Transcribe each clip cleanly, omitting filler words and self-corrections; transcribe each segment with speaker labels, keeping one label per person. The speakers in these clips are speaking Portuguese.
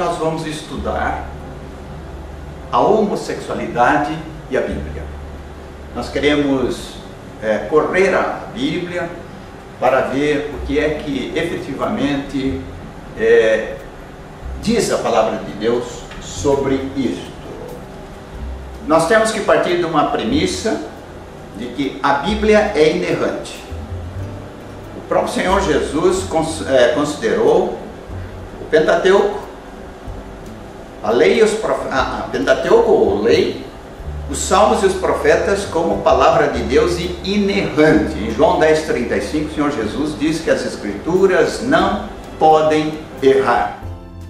Speaker 1: nós vamos estudar a homossexualidade e a Bíblia. Nós queremos correr a Bíblia para ver o que é que efetivamente diz a palavra de Deus sobre isto. Nós temos que partir de uma premissa de que a Bíblia é inerrante. O próprio Senhor Jesus considerou o Pentateuco, a lei e os Pentateuco ou lei, os Salmos e os Profetas como palavra de Deus e inerrante. Em João 10,35, o Senhor Jesus diz que as Escrituras não podem errar.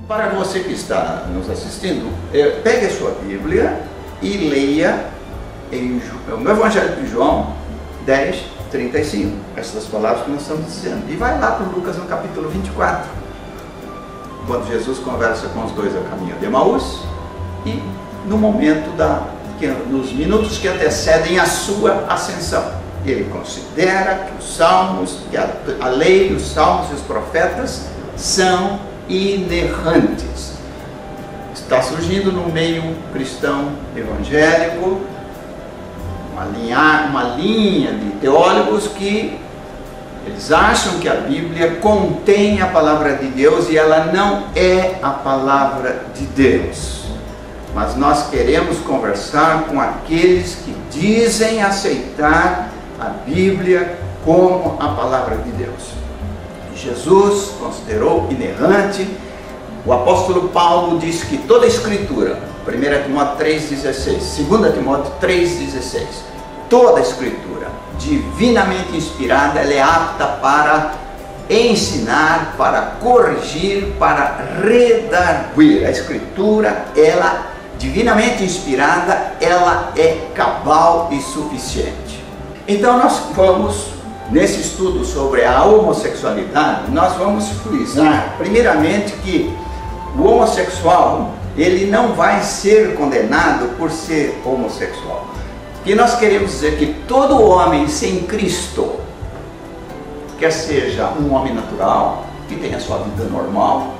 Speaker 1: Para você que está nos assistindo, pegue a sua Bíblia e leia no Evangelho de João 10,35, essas palavras que nós estamos dizendo. E vai lá para Lucas no capítulo 24, quando Jesus conversa com os dois a caminho de Emaús e no momento nos minutos que antecedem a sua ascensão. Ele considera que os Salmos, que a lei, os Salmos e os Profetas são inerrantes. Está surgindo no meio cristão evangélico uma linha de teólogos que eles acham que a Bíblia contém a palavra de Deus e ela não é a palavra de Deus. Mas nós queremos conversar com aqueles que dizem aceitar a Bíblia como a palavra de Deus. Jesus considerou inerrante. O apóstolo Paulo diz que toda a Escritura, 1 Timóteo 3,16, 2 Timóteo 3,16, toda a Escritura, divinamente inspirada, ela é apta para ensinar, para corrigir, para redarguir. A Escritura, ela divinamente inspirada, ela é cabal e suficiente. Então nós vamos, nesse estudo sobre a homossexualidade, nós vamos frisar, primeiramente, que o homossexual, ele não vai ser condenado por ser homossexual. E nós queremos dizer que todo homem sem Cristo, quer seja um homem natural, que tem a sua vida normal,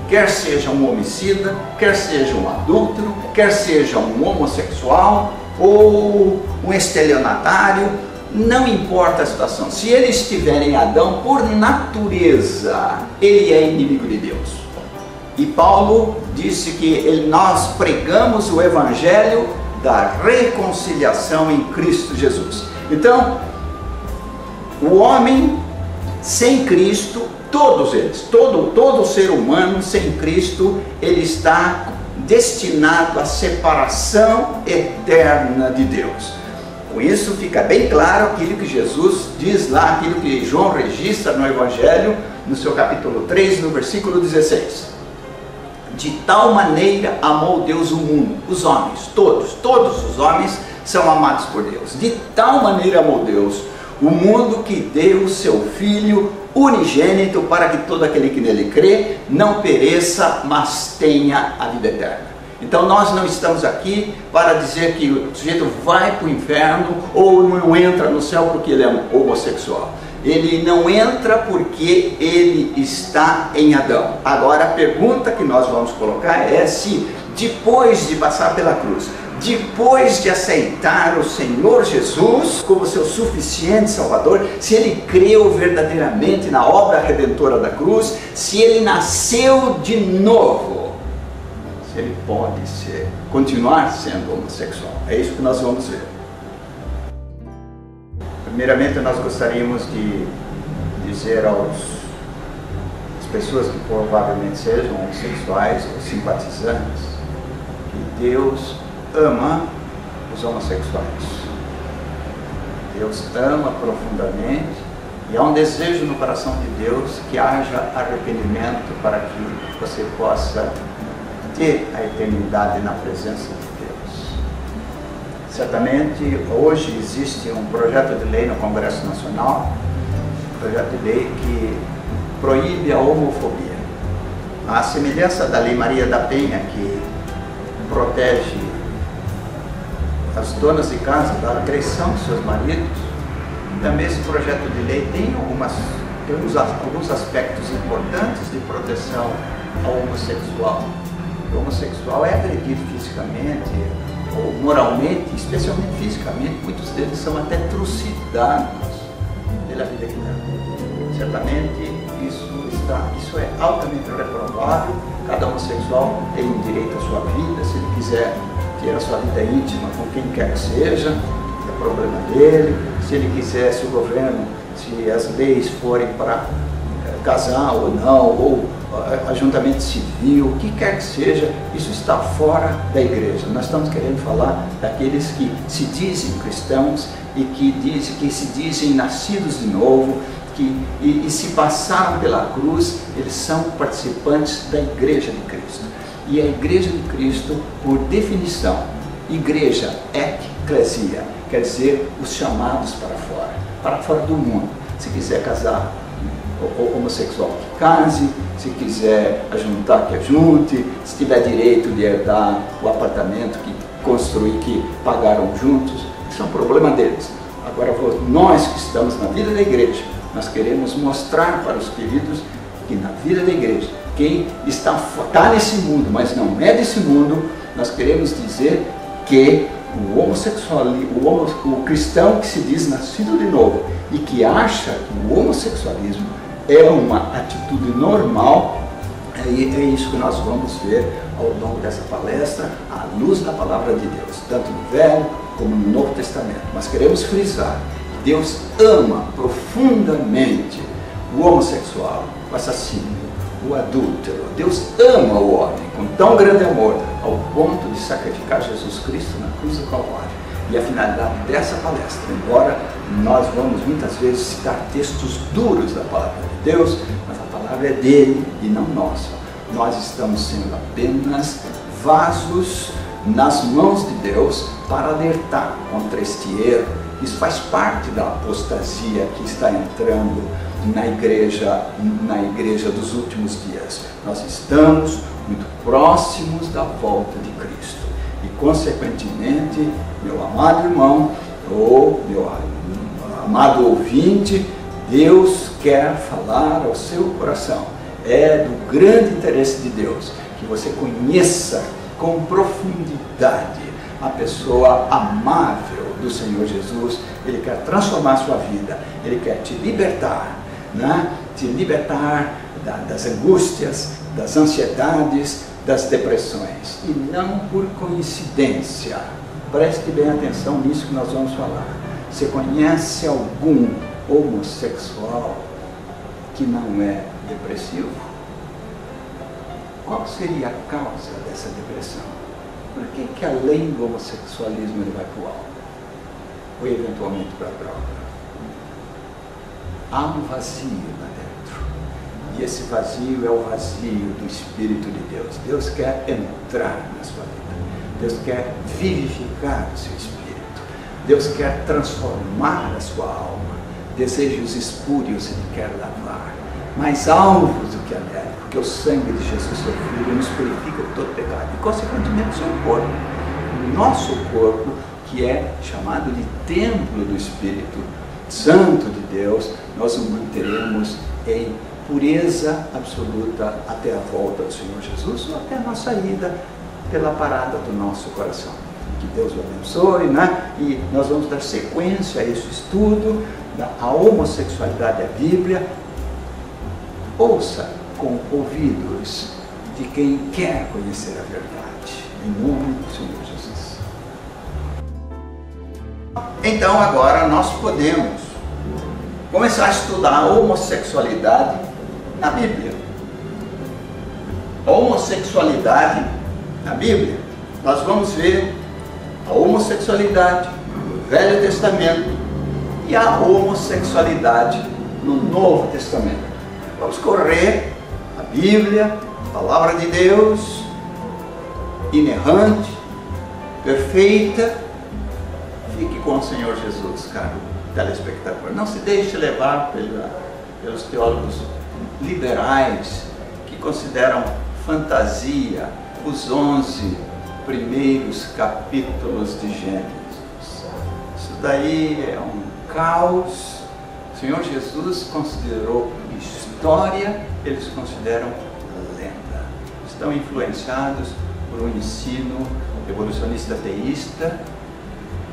Speaker 1: quer seja um homicida, quer seja um adúltero, quer seja um homossexual ou um estelionatário, não importa a situação. Se ele estiver em Adão, por natureza, ele é inimigo de Deus. E Paulo disse que nós pregamos o Evangelho da reconciliação em Cristo Jesus. Então, o homem sem Cristo, todos eles, todo ser humano sem Cristo, ele está destinado à separação eterna de Deus. Com isso fica bem claro aquilo que Jesus diz lá, aquilo que João registra no Evangelho, no seu capítulo 3, no versículo 16. De tal maneira amou Deus o mundo, os homens, todos os homens são amados por Deus. De tal maneira amou Deus o mundo que deu o seu Filho unigênito para que todo aquele que nele crê não pereça, mas tenha a vida eterna. Então nós não estamos aqui para dizer que o sujeito vai para o inferno ou não entra no céu porque ele é homossexual. Ele não entra porque ele está em Adão. Agora a pergunta que nós vamos colocar é se depois de passar pela cruz, depois de aceitar o Senhor Jesus como seu suficiente Salvador, se ele creu verdadeiramente na obra redentora da cruz, se ele nasceu de novo, se ele pode continuar sendo homossexual. É isso que nós vamos ver. Primeiramente, nós gostaríamos de dizer às pessoas que provavelmente sejam homossexuais ou simpatizantes que Deus ama os homossexuais. Deus ama profundamente e há um desejo no coração de Deus que haja arrependimento para que você possa ter a eternidade na presença de Deus. Certamente, hoje existe um projeto de lei no Congresso Nacional, um projeto de lei que proíbe a homofobia. A semelhança da Lei Maria da Penha, que protege as donas de casa da agressão de seus maridos, também esse projeto de lei tem alguns aspectos importantes de proteção ao homossexual. que o homossexual é agredido fisicamente ou moralmente, especialmente fisicamente. Muitos deles são até trucidados pela vida que dão. Certamente isso é altamente reprovável. Cada homossexual tem direito à sua vida. Se ele quiser ter a sua vida íntima com quem quer que seja, é problema dele. Se ele quiser, se o governo, se as leis forem para casar ou não, ou ajuntamento civil, o que quer que seja, isso está fora da igreja. Nós estamos querendo falar daqueles que se dizem cristãos e que se dizem nascidos de novo, e se passaram pela cruz. Eles são participantes da igreja de Cristo. E a igreja de Cristo, por definição, igreja, eclesia, quer dizer os chamados para fora do mundo. Se quiser casar homossexual, que case. Se quiser ajuntar, que ajunte. Se tiver direito de herdar o apartamento que construir, que pagaram juntos, isso é um problema deles. Agora, nós que estamos na vida da igreja, nós queremos mostrar para os queridos que na vida da igreja, quem está nesse mundo, mas não é desse mundo, nós queremos dizer que o homossexual, o cristão que se diz nascido de novo e que acha que o homossexualismo é uma atitude normal, é isso que nós vamos ver ao longo dessa palestra, à luz da palavra de Deus, tanto no Velho como no Novo Testamento. Mas queremos frisar que Deus ama profundamente o homossexual, o assassino, o adúltero. Deus ama o homem com tão grande amor, ao ponto de sacrificar Jesus Cristo na cruz do Calvário. E a finalidade dessa palestra, embora nós vamos muitas vezes citar textos duros da palavra de Deus, mas a palavra é dele e não nossa. Nós estamos sendo apenas vasos nas mãos de Deus para alertar contra este erro. Isso faz parte da apostasia que está entrando na igreja dos últimos dias. Nós estamos muito próximos da volta de Cristo e, consequentemente, meu amado irmão ou meu amado ouvinte, Deus quer falar ao seu coração. É do grande interesse de Deus que você conheça com profundidade a pessoa amável do Senhor Jesus. Ele quer transformar a sua vida, Ele quer te libertar, né? Te libertar das angústias, das ansiedades, das depressões. E não por coincidência, preste bem atenção nisso que nós vamos falar. Você conhece algum homossexual que não é depressivo? Qual seria a causa dessa depressão? Por que além do homossexualismo ele vai para o álcool? Ou eventualmente para a droga? Há um vazio lá dentro. E esse vazio é o vazio do Espírito de Deus. Deus quer entrar na sua vida. Deus quer vivificar o seu espírito. Deus quer transformar a sua alma. Desejos espúrios Ele quer lavar. Mais alvos do que a neve, porque o sangue de Jesus, seu Filho, nos purifica de todo pecado. E, consequentemente, o seu corpo. O nosso corpo, que é chamado de templo do Espírito Santo de Deus, nós o manteremos em pureza absoluta até a volta do Senhor Jesus ou até a nossa ida pela parada do nosso coração. Que Deus o abençoe, né? E nós vamos dar sequência a esse estudo da homossexualidade da Bíblia. Ouça com ouvidos de quem quer conhecer a verdade, em nome do Senhor Jesus. Então agora nós podemos começar a estudar a homossexualidade na Bíblia. A homossexualidade na Bíblia, nós vamos ver a homossexualidade no Velho Testamento e a homossexualidade no Novo Testamento. Vamos correr a Bíblia, a Palavra de Deus, inerrante, perfeita. Fique com o Senhor Jesus, caro telespectador. Não se deixe levar pelos teólogos liberais que consideram fantasia os 11 primeiros capítulos de Gênesis. Isso daí é um caos. O Senhor Jesus considerou história, eles consideram lenda. Isso estão influenciados por um ensino evolucionista teísta.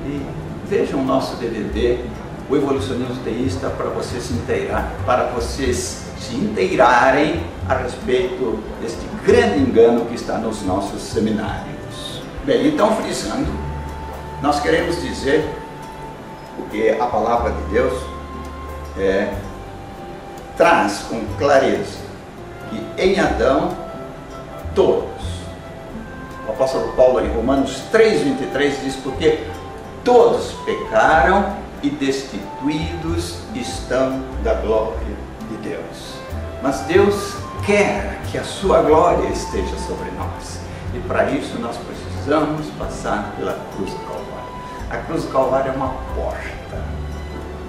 Speaker 1: E vejam o nosso DVD, o evolucionismo teísta, para vocês se inteirarem a respeito deste grande engano que está nos nossos seminários. Bem, então, frisando, nós queremos dizer o que a palavra de Deus traz com clareza, que em Adão todos, o apóstolo Paulo em Romanos 3,23 diz, porque todos pecaram e destituídos estão da glória de Deus. Mas Deus quer que a sua glória esteja sobre nós. E para isso nós precisamos passar pela cruz do Calvário. A cruz do Calvário é uma porta.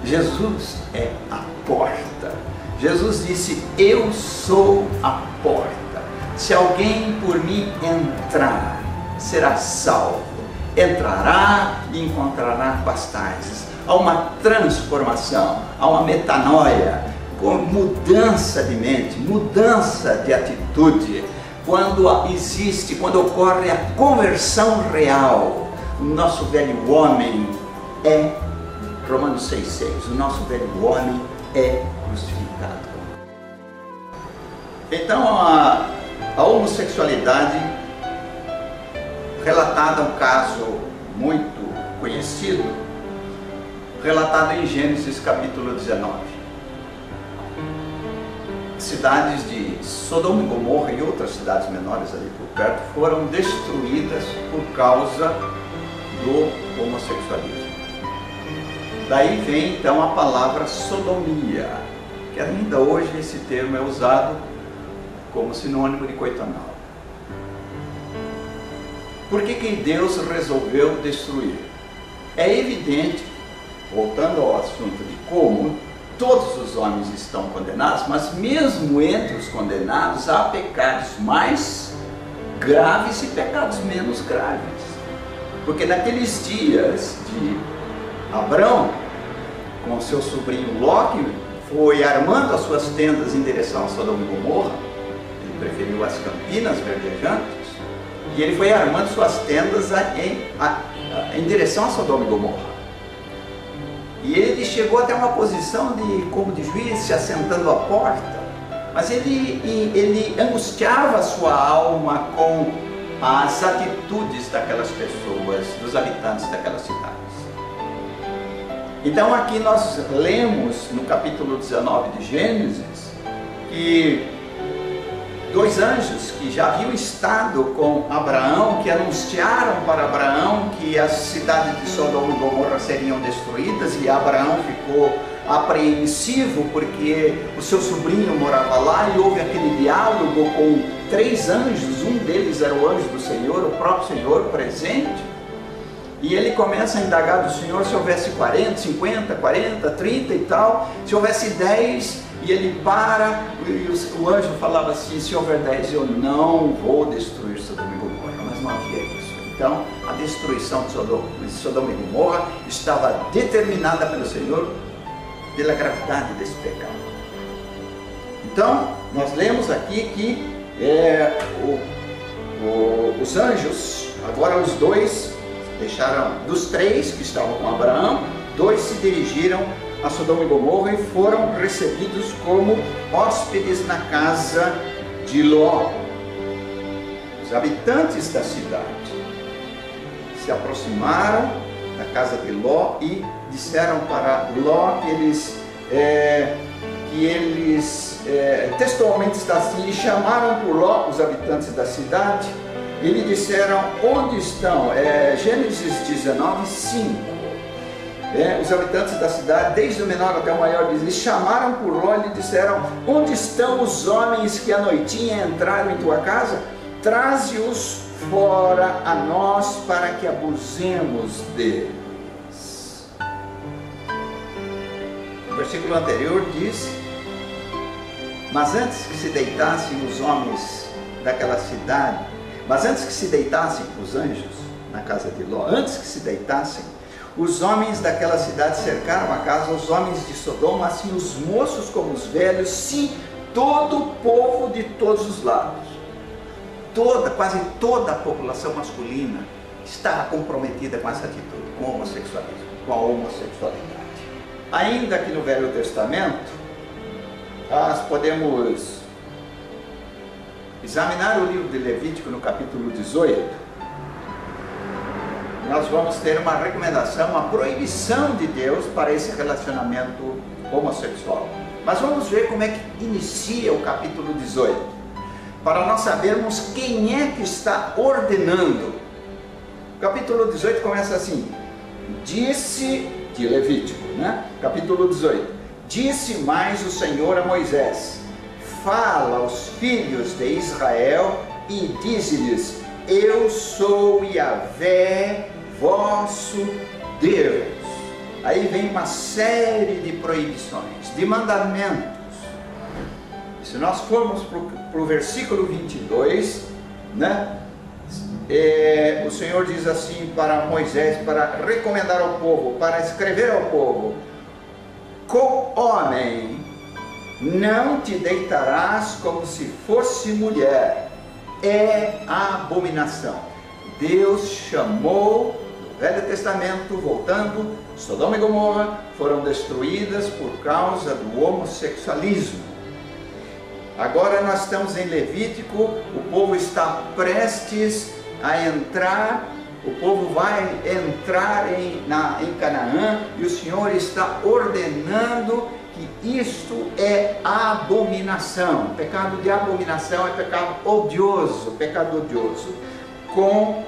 Speaker 1: Jesus é a porta. Jesus disse, eu sou a porta. Se alguém por mim entrar, será salvo. Entrará e encontrará pastagens. Há uma transformação, há uma metanoia, com mudança de mente, mudança de atitude. Quando ocorre a conversão real, o nosso velho homem é, Romanos 6,6, o nosso velho homem é crucificado. Então a homossexualidade, relatada um caso muito conhecido, relatado em Gênesis capítulo 19. Cidades de Sodoma e Gomorra e outras cidades menores ali por perto foram destruídas por causa do homossexualismo. Daí vem então a palavra sodomia, que ainda hoje esse termo é usado como sinônimo de coitonal. Por que Deus resolveu destruir? É evidente, voltando ao assunto de como todos os homens estão condenados, mas mesmo entre os condenados há pecados mais graves e pecados menos graves. Porque naqueles dias de Abrão, com seu sobrinho Ló, foi armando as suas tendas em direção a Sodoma e Gomorra, ele preferiu as campinas verdejantes, e ele foi armando suas tendas em direção a Sodoma e Gomorra. E ele chegou até uma posição como de juiz, se assentando à porta, mas ele angustiava a sua alma com as atitudes daquelas pessoas, dos habitantes daquelas cidades. Então aqui nós lemos no capítulo 19 de Gênesis que dois anjos que já haviam estado com Abraão, que anunciaram para Abraão que as cidades de Sodoma e Gomorra seriam destruídas, e Abraão ficou apreensivo porque o seu sobrinho morava lá, e houve aquele diálogo com três anjos, um deles era o anjo do Senhor, o próprio Senhor presente, e ele começa a indagar do Senhor se houvesse 40, 50, 40, 30 e tal, se houvesse 10, e ele para, e o anjo falava assim, se houver 10 eu não vou destruir Sodoma e Gomorra, mas não havia isso. Então a destruição de Sodoma e Gomorra estava determinada pelo Senhor pela gravidade desse pecado. Então nós lemos aqui que os anjos, agora os dois, deixaram dos três que estavam com Abraão, dois se dirigiram a Sodoma e Gomorra e foram recebidos como hóspedes na casa de Ló. Os habitantes da cidade se aproximaram da casa de Ló e disseram para Ló que eles textualmente está assim, e chamaram por Ló os habitantes da cidade e lhe disseram onde estão, Gênesis 19, 5. Os habitantes da cidade, desde o menor até o maior, eles chamaram por Ló e lhe disseram: onde estão os homens que à noitinha entraram em tua casa? Traze-os fora a nós para que abusemos deles. O versículo anterior diz: mas antes que se deitassem os homens daquela cidade, mas antes que se deitassem os anjos na casa de Ló, antes que se deitassem, os homens daquela cidade cercaram a casa, os homens de Sodoma, assim os moços como os velhos, sim, todo o povo de todos os lados. quase toda a população masculina está comprometida com essa atitude, com o homossexualismo, com a homossexualidade. Ainda que no Velho Testamento, nós podemos examinar o livro de Levítico no capítulo 18, nós vamos ter uma recomendação, uma proibição de Deus para esse relacionamento homossexual. Mas vamos ver como é que inicia o capítulo 18, para nós sabermos quem é que está ordenando. O capítulo 18 começa assim: disse, de Levítico, né? Capítulo 18: disse mais o Senhor a Moisés: fala aos filhos de Israel e dize-lhes: eu sou Yahvé, vosso Deus. Aí vem uma série de proibições, de mandamentos. E se nós formos para o versículo 22, né? O Senhor diz assim para Moisés, para recomendar ao povo, para escrever ao povo: com homem não te deitarás como se fosse mulher, é abominação. Deus chamou, no Velho Testamento, voltando, Sodoma e Gomorra foram destruídas por causa do homossexualismo. Agora nós estamos em Levítico, o povo está prestes a entrar, o povo vai entrar em Canaã, e o Senhor está ordenando que isto é abominação. Pecado de abominação é pecado odioso, pecado odioso. Com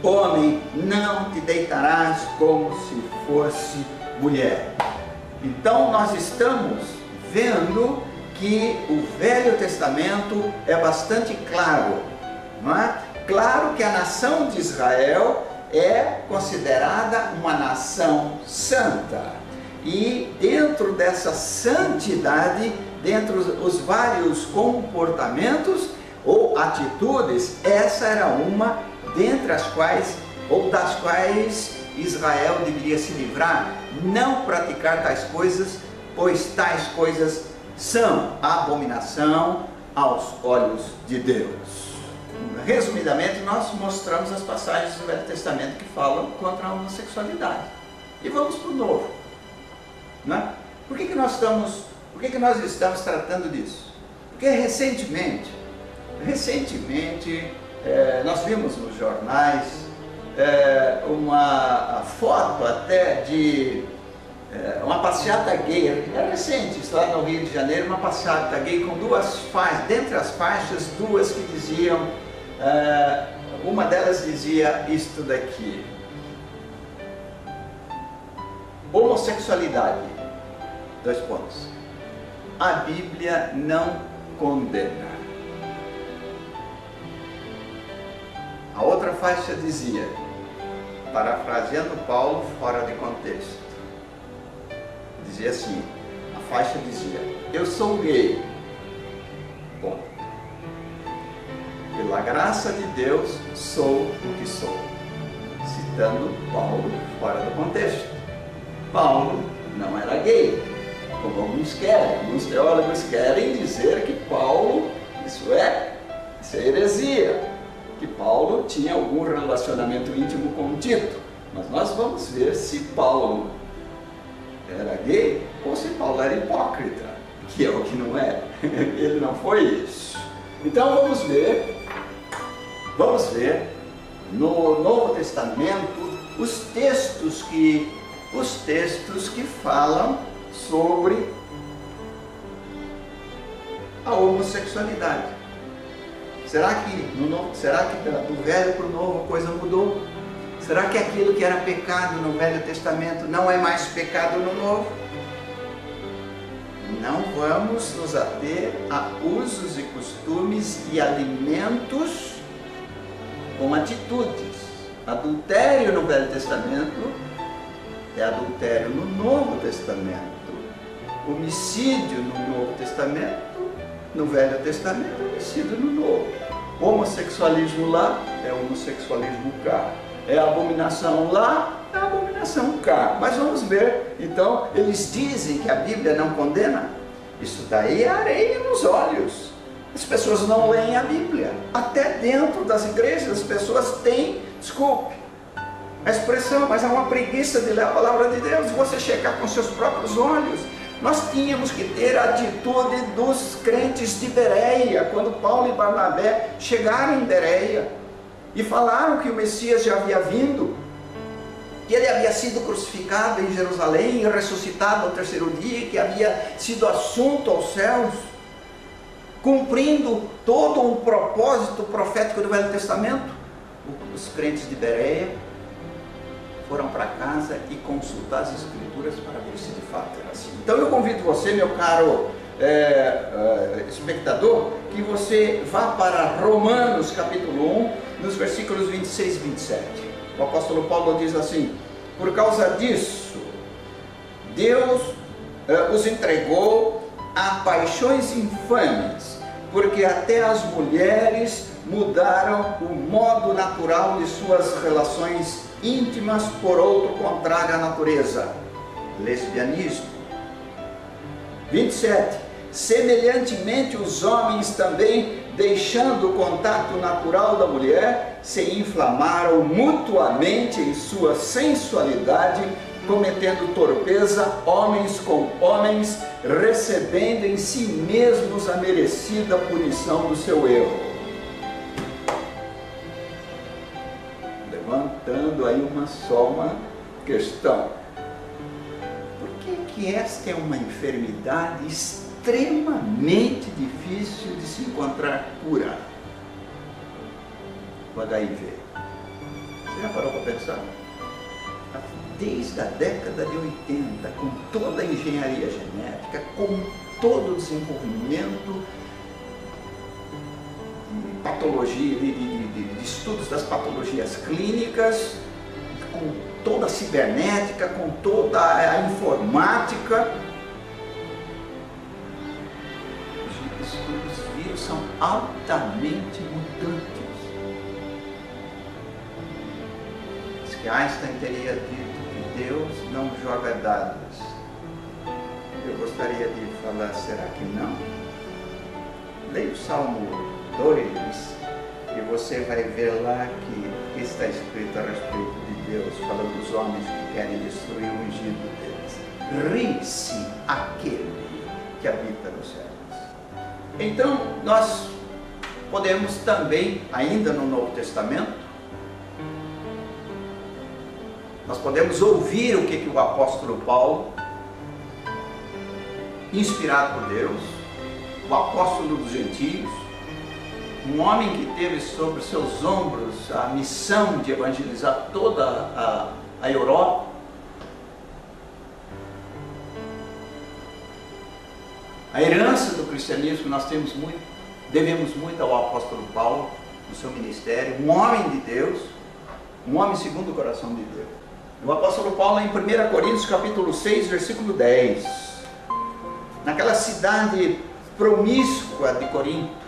Speaker 1: homem não te deitarás como se fosse mulher. Então nós estamos vendo que o Velho Testamento é bastante claro, não é? Claro que a nação de Israel é considerada uma nação santa. E dentro dessa santidade, dentro dos vários comportamentos ou atitudes, essa era uma dentre as quais, ou das quais Israel deveria se livrar: não praticar tais coisas, pois tais coisas são abominação aos olhos de Deus. Resumidamente, nós mostramos as passagens do Velho Testamento que falam contra a homossexualidade. E vamos para o Novo. Né? Por que nós estamos tratando disso? Porque recentemente nós vimos nos jornais uma foto até de uma passeata gay, é recente, isso lá no Rio de Janeiro, uma passeata gay com duas faixas, dentre as faixas, duas que diziam, uma delas dizia isto daqui: homossexualidade, dois pontos, a Bíblia não condena. A outra faixa dizia, parafraseando Paulo fora de contexto, dizia assim, a faixa dizia: eu sou gay, bom, pela graça de Deus sou o que sou, citando Paulo fora do contexto. Paulo não era gay, como alguns teólogos querem dizer que Paulo, isso é heresia, que Paulo tinha algum relacionamento íntimo com Tito. Mas nós vamos ver se Paulo era gay ou se Paulo era hipócrita, que é o que não é. Ele não foi isso. Então vamos ver no Novo Testamento os textos que falam sobre a homossexualidade. Será que do Velho para o Novo a coisa mudou? Será que aquilo que era pecado no Velho Testamento não é mais pecado no Novo? Não vamos nos ater a usos e costumes e alimentos com atitudes. Adultério no Velho Testamento é adultério no Novo Testamento. Homicídio no Novo Testamento, no Velho Testamento é homicídio no Novo. Homossexualismo lá é homossexualismo cá. É abominação lá, é abominação cá. Mas vamos ver, então, eles dizem que a Bíblia não condena. Isso daí é areia nos olhos. As pessoas não leem a Bíblia. Até dentro das igrejas as pessoas têm, desculpe a expressão, mas há uma preguiça de ler a palavra de Deus, você checar com seus próprios olhos. Nós tínhamos que ter a atitude dos crentes de Bereia, quando Paulo e Barnabé chegaram em Bereia e falaram que o Messias já havia vindo, que ele havia sido crucificado em Jerusalém e ressuscitado ao terceiro dia, que havia sido assunto aos céus, cumprindo todo um propósito profético do Velho Testamento. Os crentes de Bereia foram para casa e consultar as Escrituras para ver se de fato era assim. Então eu convido você, meu caro espectador, que você vá para Romanos capítulo 1, nos versículos 26 e 27. O apóstolo Paulo diz assim: por causa disso, Deus os entregou a paixões infames, porque até as mulheres mudaram o modo natural de suas relações íntimas por outro contrário à natureza, lesbianismo. 27. Semelhantemente os homens também, deixando o contato natural da mulher, se inflamaram mutuamente em sua sensualidade, cometendo torpeza homens com homens, recebendo em si mesmos a merecida punição do seu erro. Levantando aí uma questão. Por que esta é uma enfermidade extremamente difícil de se encontrar cura? O HIV. Você já parou para pensar? Desde a década de 80, com toda a engenharia genética, com todo o desenvolvimento de patologia, de estudos das patologias clínicas, com toda a cibernética, com toda a informática, os vírus são altamente mutantes. Diz que Einstein teria dito que Deus não joga dados. Eu gostaria de falar, será que não? Leia o Salmo 2 e você vai ver lá que está escrito a respeito de Deus, falando dos homens que querem destruir o ungido deles. Ri-se aquele que habita nos céus. Então, nós podemos também, ainda no Novo Testamento, nós podemos ouvir o que o apóstolo Paulo, inspirado por Deus, o apóstolo dos gentios, um homem que teve sobre seus ombros a missão de evangelizar toda a Europa, a herança do cristianismo nós devemos muito ao apóstolo Paulo, no seu ministério, um homem de Deus, um homem segundo o coração de Deus. O apóstolo Paulo, em 1 Coríntios capítulo 6, versículo 10, naquela cidade promíscua de Corinto,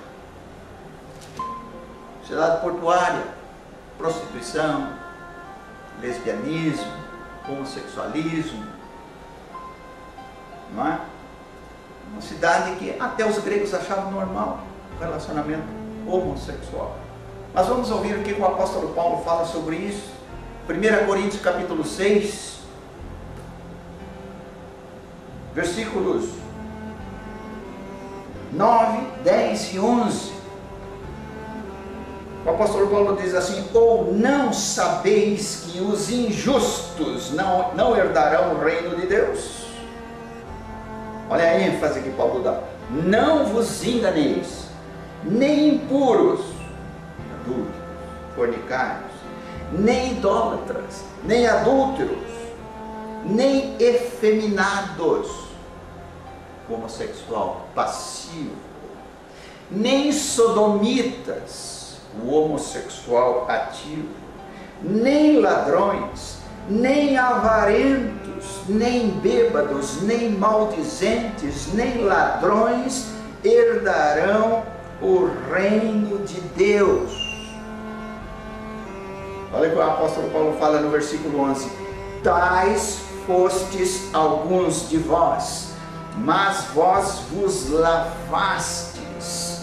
Speaker 1: cidade portuária, prostituição, lesbianismo, homossexualismo, não é? Uma cidade que até os gregos achavam normal o relacionamento homossexual. Mas vamos ouvir o que o apóstolo Paulo fala sobre isso. 1 Coríntios capítulo 6, versículos 9, 10 e 11. O apóstolo Paulo diz assim: ou não sabeis que os injustos não herdarão o reino de Deus? Olha a ênfase que Paulo dá. Não vos enganeis, nem impuros, adúlteros, fornicários, nem idólatras, nem adúlteros, nem efeminados, homossexual passivo, nem sodomitas, o homossexual ativo, nem ladrões, nem avarentos, nem bêbados, nem maldizentes, nem ladrões herdarão o reino de Deus. Olha o que o apóstolo Paulo fala no versículo 11: tais fostes alguns de vós, mas vós vos lavastes,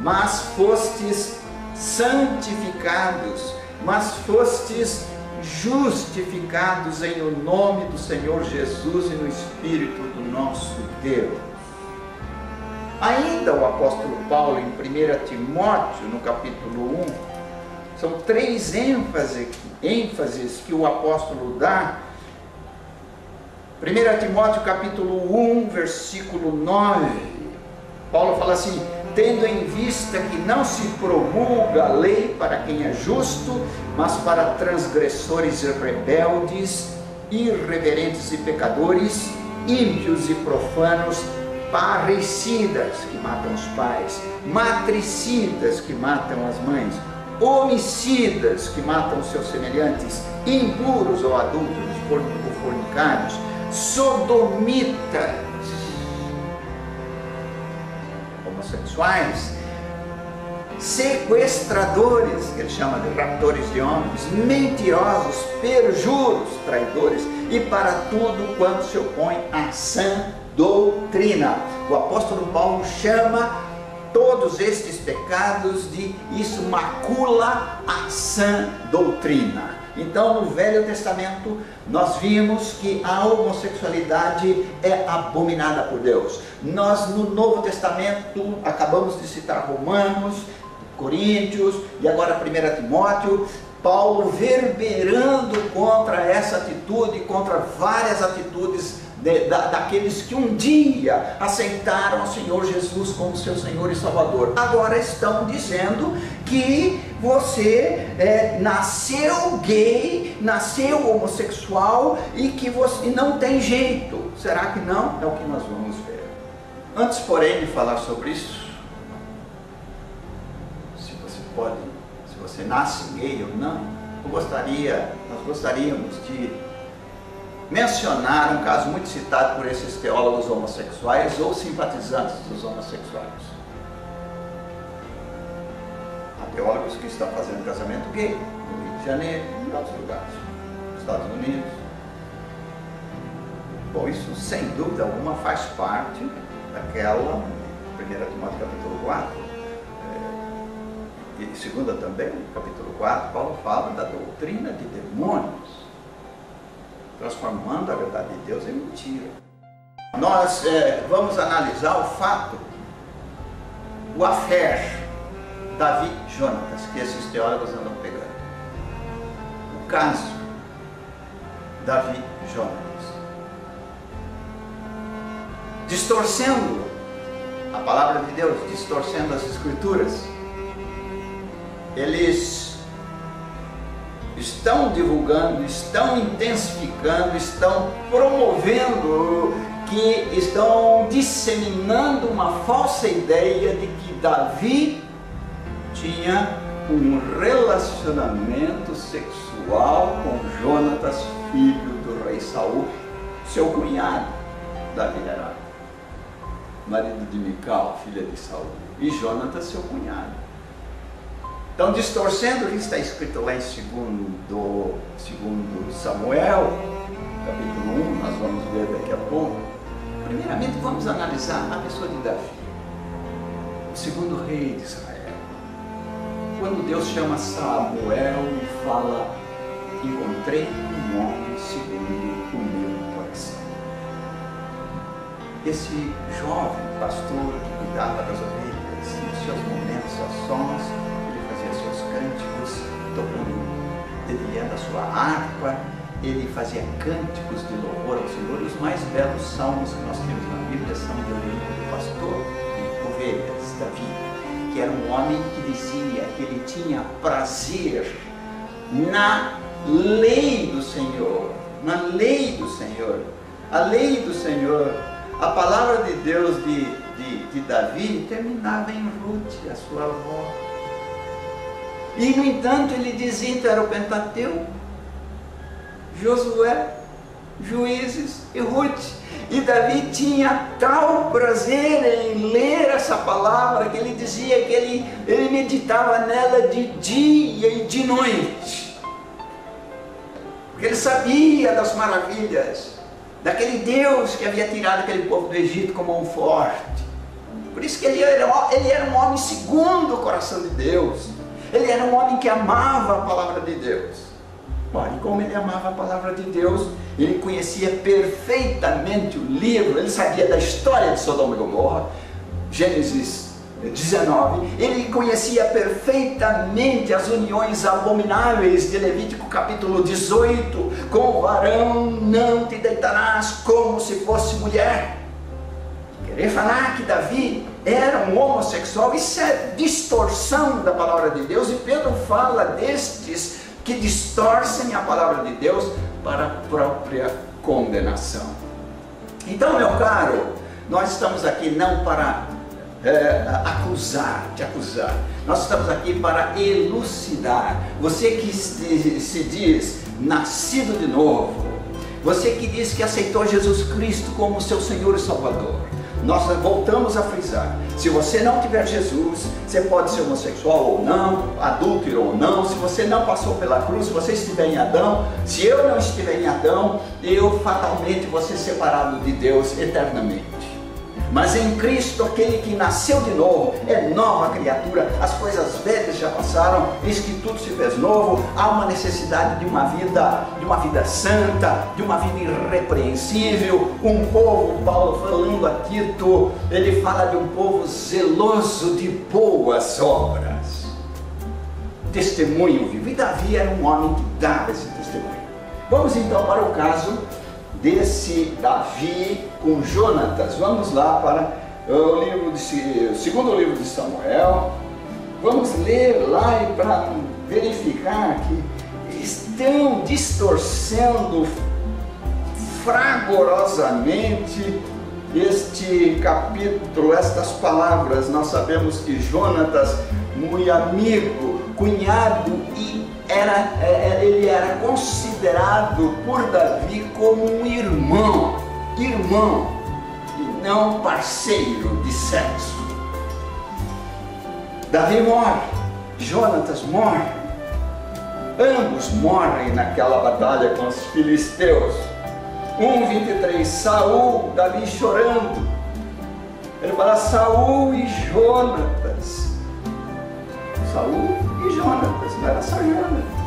Speaker 1: mas fostes santificados, mas fostes justificados em o nome do Senhor Jesus e no Espírito do nosso Deus. Ainda o apóstolo Paulo, em 1 Timóteo, no capítulo 1, são 3 ênfases que o apóstolo dá. 1 Timóteo capítulo 1, versículo 9, Paulo fala assim: tendo em vista que não se promulga a lei para quem é justo, mas para transgressores e rebeldes, irreverentes e pecadores, ímpios e profanos, parricidas, que matam os pais, matricidas, que matam as mães, homicidas, que matam seus semelhantes, impuros ou adúlteros, ou fornicários, sodomitas, homossexuais, sequestradores, que ele chama de raptores de homens, mentirosos, perjuros, traidores, e para tudo quanto se opõe à sã doutrina. O apóstolo Paulo chama todos estes pecados de isso macula a sã doutrina. Então, no Velho Testamento, nós vimos que a homossexualidade é abominada por Deus. Nós, no Novo Testamento, acabamos de citar Romanos, Coríntios e agora 1 Timóteo, Paulo verberando contra essa atitude, contra várias atitudes daqueles que um dia aceitaram o Senhor Jesus como seu Senhor e Salvador. Agora estão dizendo que você nasceu gay, nasceu homossexual e que você não tem jeito. Será que não? É o que nós vamos ver. Antes, porém, de falar sobre isso, se você nasce gay ou não, nós gostaríamos de mencionar um caso muito citado por esses teólogos homossexuais ou simpatizantes dos homossexuais. Há teólogos que estão fazendo casamento gay no Rio de Janeiro e em outros lugares, nos Estados Unidos. Bom, isso sem dúvida alguma faz parte daquela 1 Timóteo capítulo 4 e 2 também, capítulo 4, Paulo fala da doutrina de demônios, transformando a verdade de Deus em mentira. Nós vamos analisar o fato, o affair Davi e Jonatas, que esses teólogos andam pegando. O caso Davi e Jonatas. Distorcendo a palavra de Deus, distorcendo as Escrituras. Eles estão divulgando, estão intensificando, estão promovendo, que estão disseminando uma falsa ideia de que Davi tinha um relacionamento sexual com Jonatas, filho do rei Saul, seu cunhado. Davi era marido de Mical, filha de Saul, e Jonatas, seu cunhado. Então, distorcendo o que está escrito lá em 2 Samuel, capítulo 1, nós vamos ver daqui a pouco. Primeiramente, vamos analisar a pessoa de Davi, o segundo rei de Israel. Quando Deus chama Samuel e fala: encontrei um homem segundo o meu coração. Esse jovem pastor que cuidava das ovelhas, nos seus momentos a sós, seus cânticos, tocando da sua harpa, ele fazia cânticos de louvor ao Senhor. E os mais belos salmos que nós temos na Bíblia são do pastor de ovelhas, Davi, que era um homem que dizia que ele tinha prazer na lei do Senhor, na lei do Senhor. A lei do Senhor, a palavra de Deus de Davi terminava em Ruth, a sua avó. E, no entanto, ele dizia: então era o Pentateuco, Josué, Juízes e Ruth. E Davi tinha tal prazer em ler essa palavra que ele dizia que ele meditava nela de dia e de noite. Porque ele sabia das maravilhas daquele Deus que havia tirado aquele povo do Egito com mão forte. Por isso que ele era um homem segundo o coração de Deus. Ele era um homem que amava a palavra de Deus. Olha, e como ele amava a palavra de Deus, ele conhecia perfeitamente o livro, ele sabia da história de Sodoma e Gomorra, Gênesis 19, ele conhecia perfeitamente as uniões abomináveis de Levítico capítulo 18, com o varão não te deitarás como se fosse mulher. Querer falar que Davi era um homossexual, isso é distorção da palavra de Deus, e Pedro fala destes que distorcem a palavra de Deus para a própria condenação. Então, meu caro, nós estamos aqui não para te acusar, nós estamos aqui para elucidar. Você que se diz nascido de novo, você que diz que aceitou Jesus Cristo como seu Senhor e Salvador, nós voltamos a frisar: se você não tiver Jesus, você pode ser homossexual ou não, adúltero ou não, se você não passou pela cruz, se você estiver em Adão, se eu não estiver em Adão, eu fatalmente vou ser separado de Deus eternamente. Mas em Cristo, aquele que nasceu de novo é nova criatura, as coisas velhas já passaram, eis que tudo se fez novo. Há uma necessidade de uma vida santa, de uma vida irrepreensível. Um povo, Paulo falando a Tito, ele fala de um povo zeloso de boas obras, testemunho vivo, e Davi era um homem que dava esse testemunho. Vamos então para o caso desse Davi com Jonatas. Vamos lá para o segundo livro de Samuel. Vamos ler lá e para verificar que estão distorcendo fragorosamente este capítulo, estas palavras. Nós sabemos que Jonatas, muito amigo, cunhado, e ele era considerado por Davi como um irmão, e não parceiro de sexo. Davi morre, Jonatas morre, ambos morrem naquela batalha com os filisteus. 1:23, Saul, Davi chorando, ele fala: Saul e Jonatas. Saul e Jonatas, não era só Jonatas.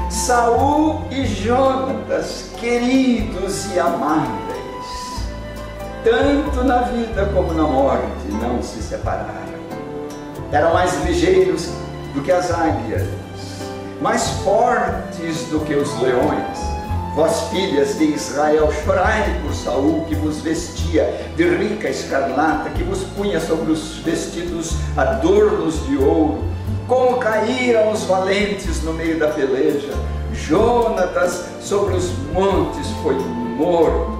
Speaker 1: Saul e Jonatas, queridos e amáveis, tanto na vida como na morte, não se separaram. Eram mais ligeiros do que as águias, mais fortes do que os leões. Vós, filhas de Israel, chorai por Saul, que vos vestia de rica escarlata, que vos punha sobre os vestidos adornos de ouro. Como caíram os valentes no meio da peleja, Jonatas sobre os montes foi morto.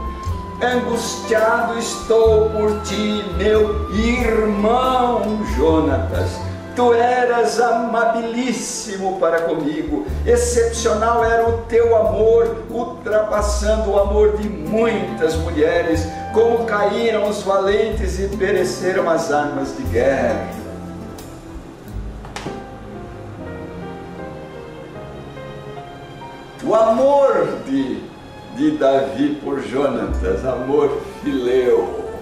Speaker 1: Angustiado estou por ti, meu irmão Jonatas. Tu eras amabilíssimo para comigo, excepcional era o teu amor, ultrapassando o amor de muitas mulheres. Como caíram os valentes e pereceram as armas de guerra. O amor de Davi por Jonatas, amor fileu.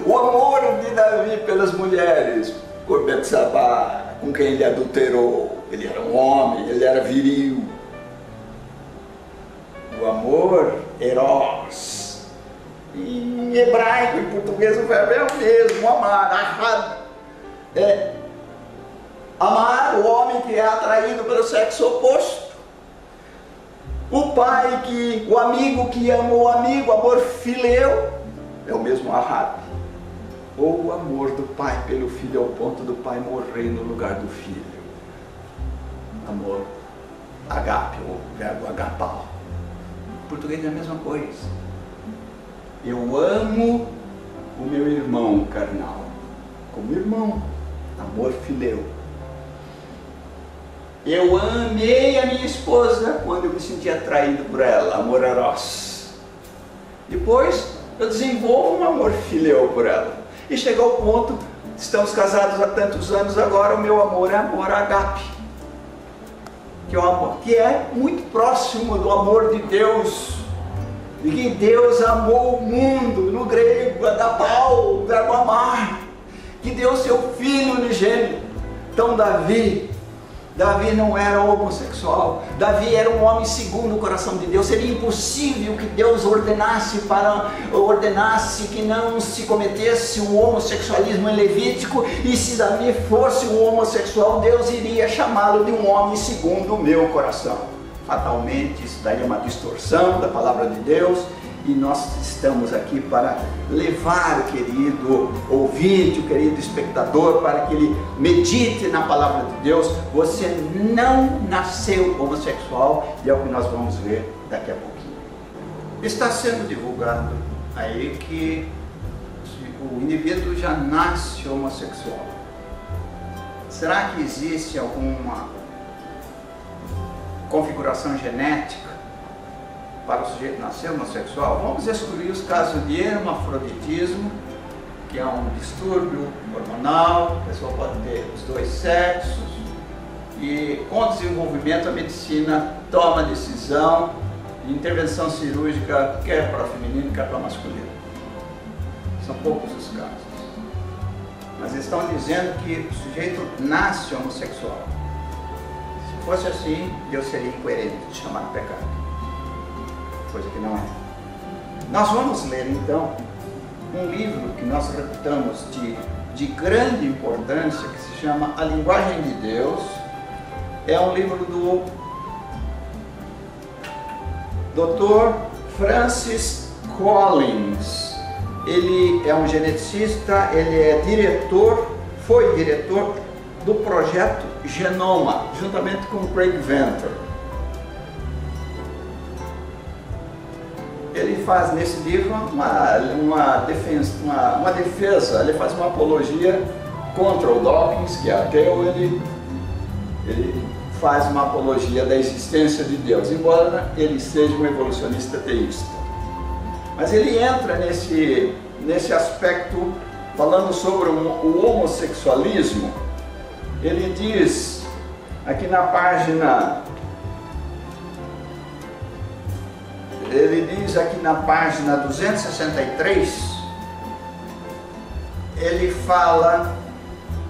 Speaker 1: O amor de Davi pelas mulheres, por Betsabá, com quem ele adulterou. Ele era um homem, ele era viril. O amor eros. Em hebraico e português o verbo é o mesmo, amar. Amar o homem que é atraído pelo sexo oposto. O pai o amigo que ama o amigo, amor fileu, é o mesmo ahab. Ou o amor do pai pelo filho ao ponto do pai morrer no lugar do filho. Amor agape, o verbo agapau. Em português é a mesma coisa. Eu amo o meu irmão carnal como irmão, amor fileu. Eu amei a minha esposa quando eu me senti atraído por ela, amor eros. Depois eu desenvolvo um amor fileu por ela. E chegou ao ponto, estamos casados há tantos anos, agora o meu amor é amor agape. Que é um amor que é muito próximo do amor de Deus. E que Deus amou o mundo, no grego, agapau, o verbo amar. que deu seu filho unigênito. Então Davi não era homossexual, Davi era um homem segundo o coração de Deus. Seria impossível que Deus ordenasse que não se cometesse um homossexualismo em Levítico, e se Davi fosse um homossexual, Deus iria chamá-lo de um homem segundo o meu coração. Fatalmente isso daí é uma distorção da palavra de Deus, e nós estamos aqui para levar o querido ouvinte, o querido espectador, para que ele medite na palavra de Deus. Você não nasceu homossexual, e é o que nós vamos ver daqui a pouquinho. Está sendo divulgado aí que o indivíduo já nasce homossexual. Será que existe alguma configuração genética para o sujeito nascer homossexual? Vamos excluir os casos de hermafroditismo, que é um distúrbio hormonal, a pessoa pode ter os dois sexos, e com o desenvolvimento a medicina toma decisão de intervenção cirúrgica, quer para o feminino, quer para o masculino. São poucos os casos. Mas estão dizendo que o sujeito nasce homossexual. Se fosse assim, Deus seria incoerente de chamar de pecado. Coisa que não é. Nós vamos ler então um livro que nós reputamos de grande importância, que se chama A Linguagem de Deus. É um livro do Dr. Francis Collins. Ele é um geneticista, ele é foi diretor do projeto Genoma, juntamente com Craig Venter. Ele faz nesse livro uma defesa, ele faz uma apologia contra o Dawkins, que é ateu. Ele faz uma apologia da existência de Deus, embora ele seja um evolucionista teísta. Mas ele entra nesse aspecto, falando sobre o homossexualismo. Ele diz aqui na página 263, ele fala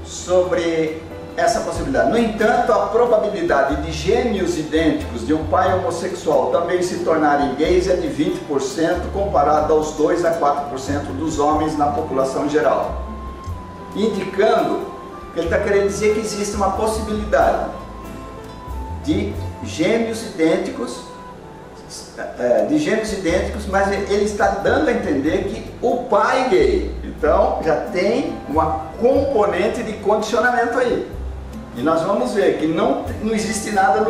Speaker 1: sobre essa possibilidade. No entanto, a probabilidade de gêmeos idênticos de um pai homossexual também se tornarem gays é de 20%, comparado aos 2 a 4% dos homens na população geral, indicando que ele está querendo dizer que existe uma possibilidade de gêmeos idênticos, mas ele está dando a entender que o pai é gay. Então já tem uma componente de condicionamento aí. E nós vamos ver que não existe nada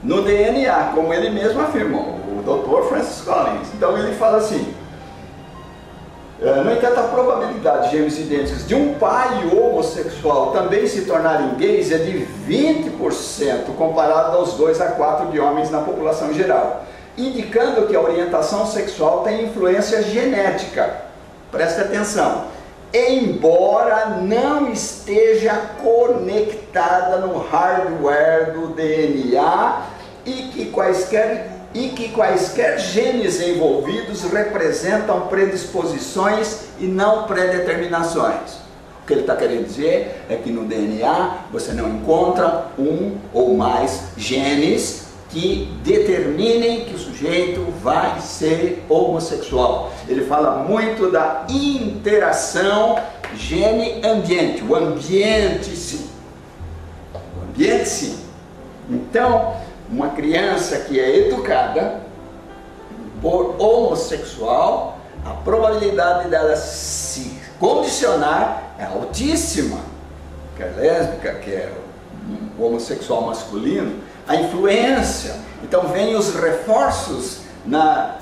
Speaker 1: no DNA, como ele mesmo afirmou, o Dr. Francis Collins. Então ele fala assim: no entanto, a probabilidade de gêmeos idênticos de um pai homossexual também se tornarem gays é de 20%, comparado aos 2 a 4 de homens na população geral, indicando que a orientação sexual tem influência genética. Preste atenção. Embora não esteja conectada no hardware do DNA e que quaisquer genes envolvidos representam predisposições e não predeterminações. O que ele está querendo dizer é que no DNA você não encontra um ou mais genes que determinem que o sujeito vai ser homossexual. Ele fala muito da interação gene-ambiente. O ambiente sim. O ambiente sim. Então, uma criança que é educada por homossexual, a probabilidade dela se condicionar é altíssima. Quer lésbica, quer homossexual masculino, a influência. Então vem os reforços na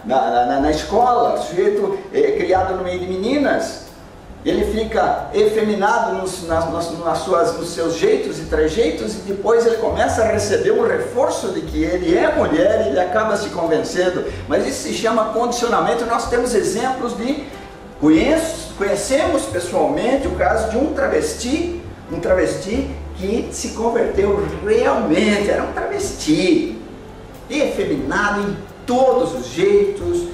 Speaker 1: escola. O sujeito é criado no meio de meninas, ele fica efeminado nos seus jeitos e trejeitos, e depois ele começa a receber um reforço de que ele é mulher, e ele acaba se convencendo. Mas isso se chama condicionamento. Nós temos exemplos de... Conhecemos pessoalmente o caso de um travesti que se converteu realmente, era um travesti, efeminado em todos os jeitos,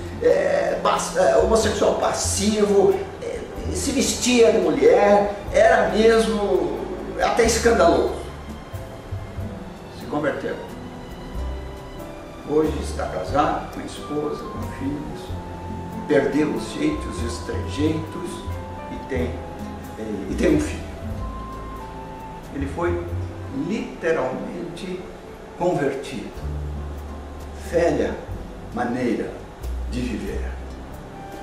Speaker 1: homossexual passivo, se vestia de mulher, era mesmo até escandaloso. Se converteu. Hoje está casado, com esposa, com filhos, perdeu os jeitos e os trejeitos e tem um filho. Ele foi literalmente convertido. Velha maneira de viver.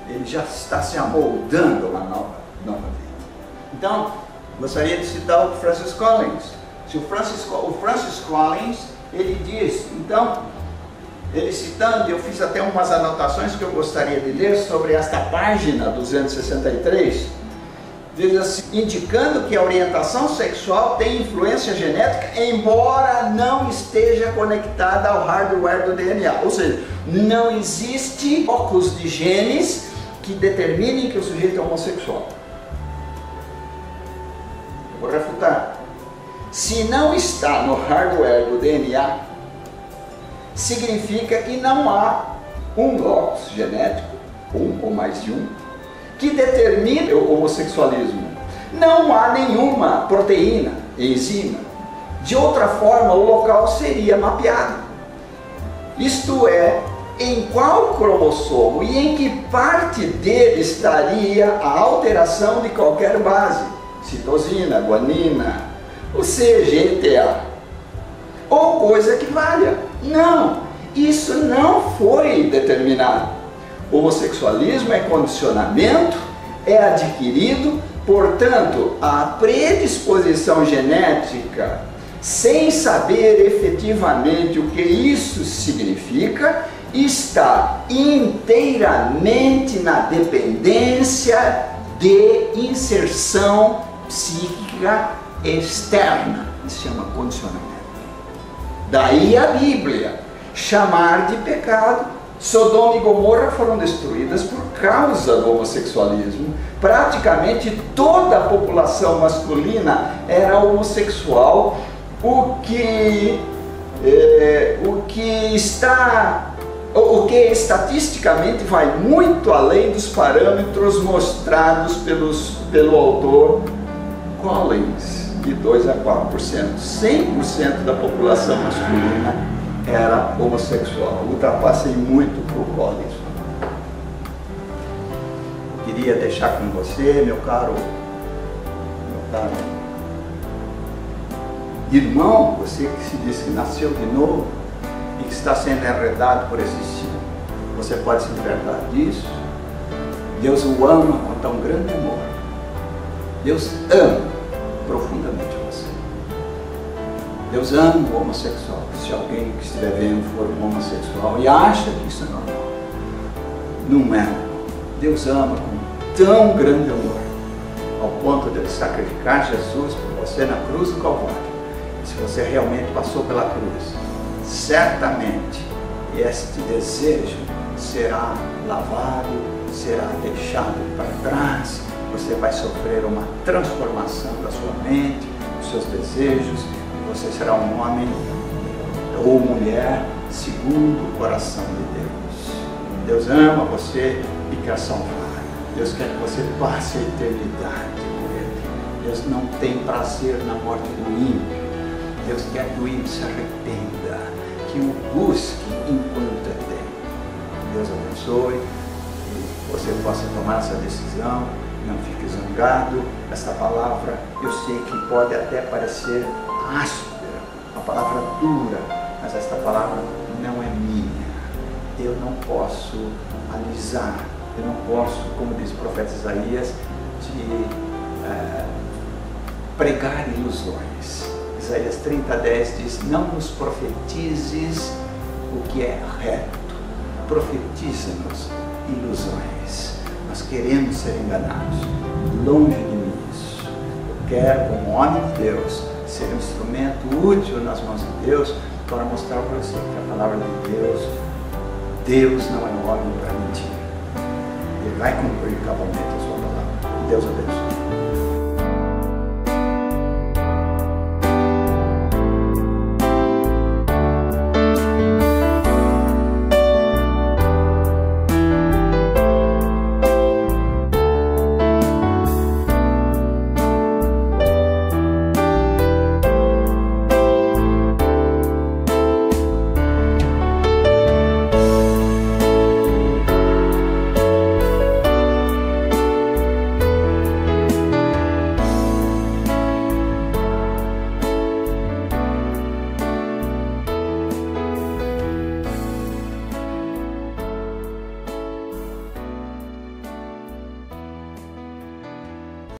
Speaker 1: Ele já está se amoldando a uma nova vida. Então, gostaria de citar o Francis Collins. O Francis Collins, ele diz, então, ele citando, eu fiz até umas anotações que eu gostaria de ler sobre esta página 263, diz assim, indicando que a orientação sexual tem influência genética, embora não esteja conectada ao hardware do DNA. Ou seja, não existe focos de genes que determinem que o sujeito é homossexual. Eu vou refutar. Se não está no hardware do DNA, significa que não há um locus genético, um ou mais de um, que determine o homossexualismo. Não há nenhuma proteína, enzima. De outra forma, o local seria mapeado. Isto é, em qual cromossomo e em que parte dele estaria a alteração de qualquer base, citosina, guanina, ou seja, ETA, ou coisa que valha. Não, isso não foi determinado. O homossexualismo é condicionamento, é adquirido, portanto, a predisposição genética, sem saber efetivamente o que isso significa, está inteiramente na dependência de inserção psíquica externa. Isso se chama condicionamento. Daí a Bíblia chamar de pecado. Sodoma e Gomorra foram destruídas por causa do homossexualismo. Praticamente toda a população masculina era homossexual, o que estatisticamente vai muito além dos parâmetros mostrados pelo autor Collins, de 2 a 4%. 100% da população masculina era homossexual. Ultrapassei muito por Collins. Eu queria deixar com você, meu caro irmão, você que se diz que nasceu de novo e que está sendo enredado por esse ciclo, você pode se libertar disso. Deus o ama com tão grande amor. Deus ama profundamente você. Deus ama o homossexual. Se alguém que estiver vendo for um homossexual e acha que isso é normal, não é. Deus ama com tão grande amor, ao ponto de ele sacrificar Jesus por você na cruz do Calvário. Se você realmente passou pela cruz, certamente este desejo será lavado, será deixado para trás. Você vai sofrer uma transformação da sua mente, dos seus desejos, e você será um homem ou mulher segundo o coração de Deus. Deus ama você e quer salvar. Deus quer que você passe a eternidade com Ele. Deus não tem prazer na morte do ímpio. Deus quer que o ímpio se arrependa, que o busque enquanto é tempo. Deus abençoe, que você possa tomar essa decisão, não fique zangado. Esta palavra eu sei que pode até parecer áspera, uma palavra dura, mas esta palavra não é minha. Eu não posso alisar, eu não posso, como diz o profeta Isaías, pregar ilusões. Isaías 30:10 diz, não nos profetizes o que é reto, profetiza-nos ilusões. Nós queremos ser enganados, longe de mim isso. Eu quero, como homem de Deus, ser um instrumento útil nas mãos de Deus para mostrar para você que a palavra de Deus não é um homem para mentir. Ele vai cumprir cabalmente a sua palavra. Deus abençoe.